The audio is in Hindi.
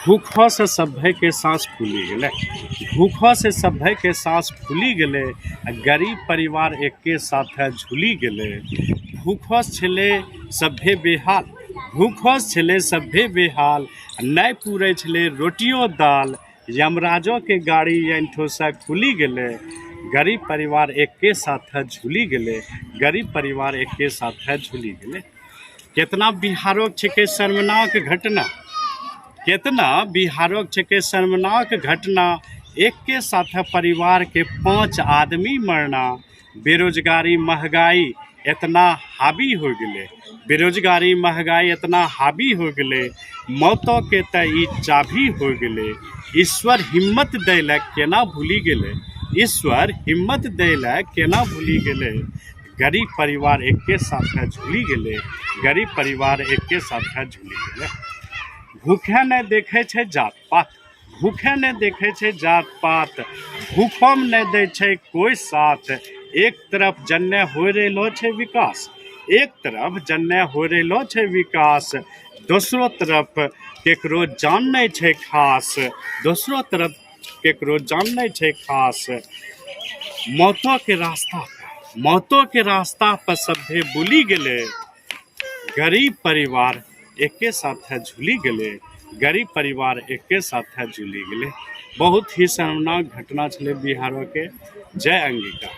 भूखों से सभ्य के सांस फूली गले, भूखों से सभ्य के सांस फूली गले, गरीब परिवार एक के साथ झूली गले। भूखों छले सभ्य बेहाल, भूखों छले सभ्य बेहाल, नहीं पूरे छले रोटियों दाल, यमराजों के गाड़ी एंठो से खुली गले। गरीब परिवार एक के साथ झूली गले, गरीब परिवार एक के साथ झूली गले। कितना बिहारों छे शर्मनाक घटना, कितना बिहारों छे शर्मनाक घटना, एक के साथ परिवार के 5 आदमी मरना। बेरोजगारी महंगाई इतना हावी हो गले, बेरोजगारी महंगाई इतना हावी हो गले, मौतों के तई चाभी हो गले। ईश्वर हिम्मत दैला केना भूली गले, ईश्वर हिम्मत दैला केना भूली गले। गरीब परिवार एक के साथ झूली गले, गरीब परिवार एक के साथ झूली गले। भूखे नहीं देखे छे जात पात, भूखे नहीं देखे छे जात पात, भूखों में नहीं दे छे कोई साथ। एक तरफ जन्ने हो रेलो छे विकास, एक तरफ जन्ने हो रेलो छे विकास, दूसरो तरफ केकरो जान नहीं छे खास, दूसरो तरफ केकरो जान नहीं छे खास। मौतों के रास्ता पे, मौतों के रास्ता पर सभे बुली गले, गरीब परिवार एक के साथ झूली गले, गरीब परिवार एक के साथ झूली गले। बहुत ही शर्मनाक घटना छले बिहारों के। जय अंगिका।